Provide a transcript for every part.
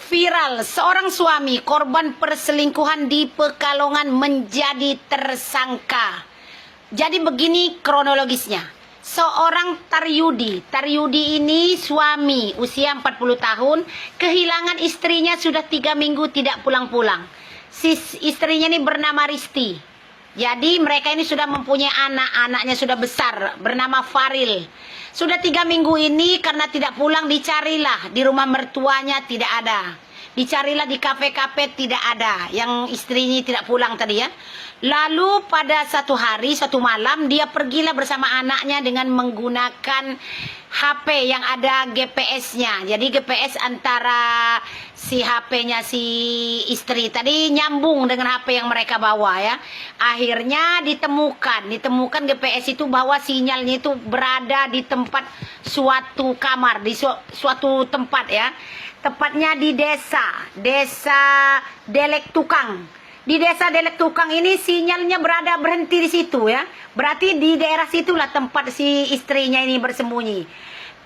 Viral, seorang suami korban perselingkuhan di Pekalongan menjadi tersangka. Jadi begini kronologisnya. Seorang Taryudi ini suami usia 40 tahun, kehilangan istrinya sudah 3 minggu tidak pulang-pulang. Istrinya ini bernama Risti. Jadi mereka ini sudah mempunyai anaknya sudah besar, bernama Faril. Sudah 3 minggu ini karena tidak pulang, dicarilah di rumah mertuanya, tidak ada. Dicarilah di kafe-kafe, tidak ada. Yang istrinya tidak pulang tadi ya. Lalu pada satu hari, satu malam, dia pergilah bersama anaknya dengan menggunakan HP yang ada GPS-nya. Jadi GPS antara si HP-nya si istri tadi nyambung dengan HP yang mereka bawa ya. Akhirnya ditemukan GPS itu bahwa sinyalnya itu berada di tempat suatu kamar, di suatu tempat ya. Tepatnya di desa Delek Tukang. Di desa Delek Tukang ini sinyalnya berhenti di situ ya. Berarti di daerah situlah tempat si istrinya ini bersembunyi.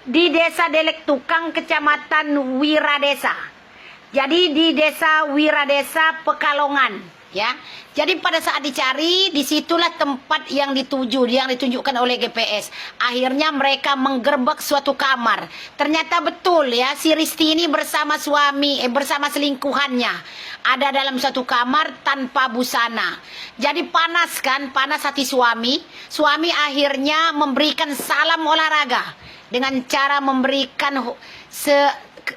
Di desa Delek Tukang, kecamatan Wiradesa. Jadi di desa Wiradesa, Pekalongan ya. Jadi pada saat dicari, disitulah tempat yang ditunjukkan oleh GPS. Akhirnya mereka menggerbek suatu kamar. Ternyata betul ya, si Risti ini bersama bersama selingkuhannya ada dalam satu kamar tanpa busana. Jadi panas hati suami. Suami akhirnya memberikan salam olahraga dengan cara memberikan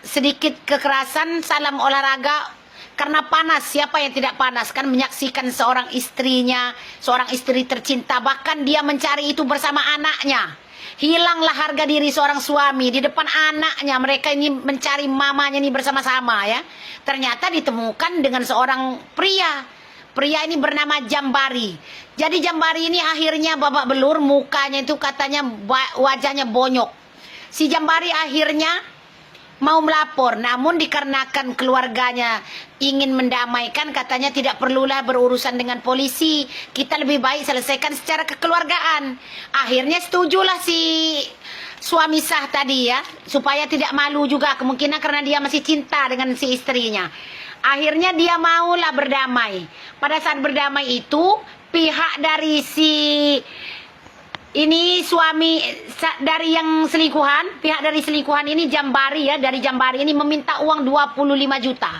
sedikit kekerasan salam olahraga. Karena panas, siapa yang tidak panas kan menyaksikan seorang istri tercinta, bahkan dia mencari itu bersama anaknya. Hilanglah harga diri seorang suami di depan anaknya. Mereka ini mencari mamanya ini bersama-sama ya. Ternyata ditemukan dengan seorang pria. Pria ini bernama Jambari. Jadi Jambari ini akhirnya babak belur, mukanya itu katanya wajahnya bonyok. Si Jambari akhirnya mau melapor, namun dikarenakan keluarganya ingin mendamaikan, katanya tidak perlulah berurusan dengan polisi, kita lebih baik selesaikan secara kekeluargaan. Akhirnya setujulah si suami sah tadi ya, supaya tidak malu juga, kemungkinan karena dia masih cinta dengan si istrinya. Akhirnya dia maulah berdamai. Pada saat berdamai itu, pihak dari suami dari yang selingkuhan, pihak dari selingkuhan ini Jambari ya, dari Jambari ini meminta uang 25 juta.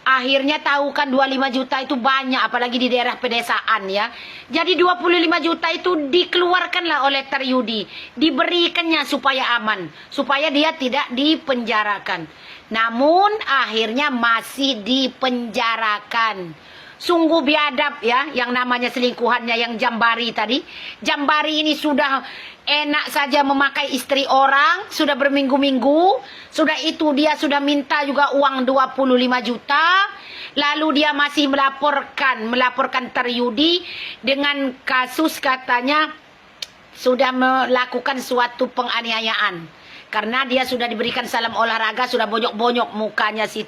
Akhirnya tahu kan 25 juta itu banyak, apalagi di daerah pedesaan ya. Jadi 25 juta itu dikeluarkanlah oleh Taryudi, diberikannya supaya aman, supaya dia tidak dipenjarakan. Namun akhirnya masih dipenjarakan. Sungguh biadab ya, yang namanya selingkuhannya yang Jambari tadi. Jambari ini sudah enak saja memakai istri orang, sudah berminggu-minggu. Sudah itu dia sudah minta juga uang 25 juta. Lalu dia masih melaporkan Taryudi dengan kasus katanya sudah melakukan suatu penganiayaan. Karena dia sudah diberikan salam olahraga, sudah bonyok-bonyok mukanya si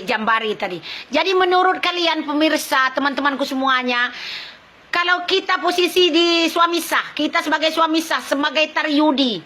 Jambari tadi. Jadi menurut kalian pemirsa, teman-temanku semuanya, kalau kita posisi di suami sah, kita sebagai suami sah, sebagai Taryudi,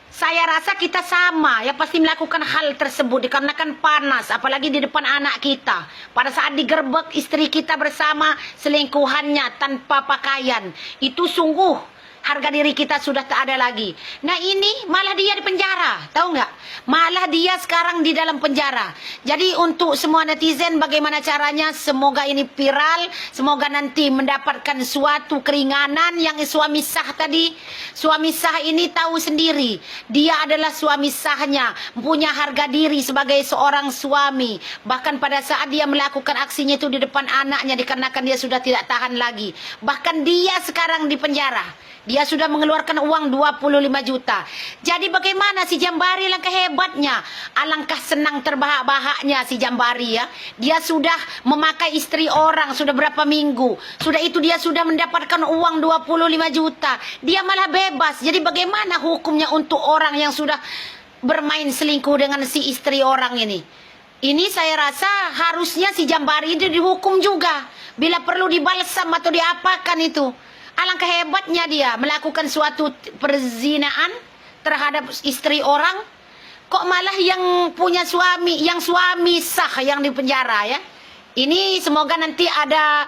saya rasa kita sama ya, pasti melakukan hal tersebut dikarenakan panas, apalagi di depan anak kita. Pada saat digerebek istri kita bersama selingkuhannya tanpa pakaian, itu sungguh harga diri kita sudah tak ada lagi. Nah ini malah dia di penjara, tahu nggak? Malah dia sekarang di dalam penjara. Jadi untuk semua netizen, bagaimana caranya? Semoga ini viral, semoga nanti mendapatkan suatu keringanan yang suami sah tadi. Suami sah ini tahu sendiri, dia adalah suami sahnya, punya harga diri sebagai seorang suami. Bahkan pada saat dia melakukan aksinya itu di depan anaknya, dikarenakan dia sudah tidak tahan lagi. Bahkan dia sekarang di penjara. Dia sudah mengeluarkan uang 25 juta. Jadi bagaimana si Jambari, langkah hebatnya. Alangkah senang terbahak-bahaknya si Jambari ya. Dia sudah memakai istri orang sudah berapa minggu. Sudah itu dia sudah mendapatkan uang 25 juta. Dia malah bebas. Jadi bagaimana hukumnya untuk orang yang sudah bermain selingkuh dengan si istri orang ini? Ini saya rasa harusnya si Jambari itu dihukum juga. Bila perlu dibalsam atau diapakan itu. Alangkah hebatnya dia melakukan suatu perzinaan terhadap istri orang. Kok malah yang punya suami, yang suami sah yang di penjara ya? Ini semoga nanti ada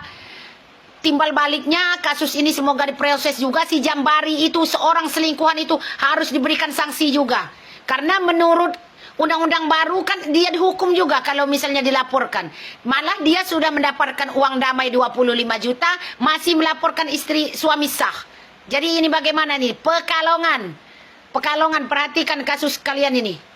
timbal baliknya, kasus ini semoga diproses juga. Si Jambari itu, seorang selingkuhan itu harus diberikan sanksi juga. Karena menurut undang-undang baru kan dia dihukum juga kalau misalnya dilaporkan. Malah dia sudah mendapatkan uang damai 25 juta, masih melaporkan istri suami sah. Jadi ini bagaimana nih? Pekalongan. Pekalongan, perhatikan kasus kalian ini.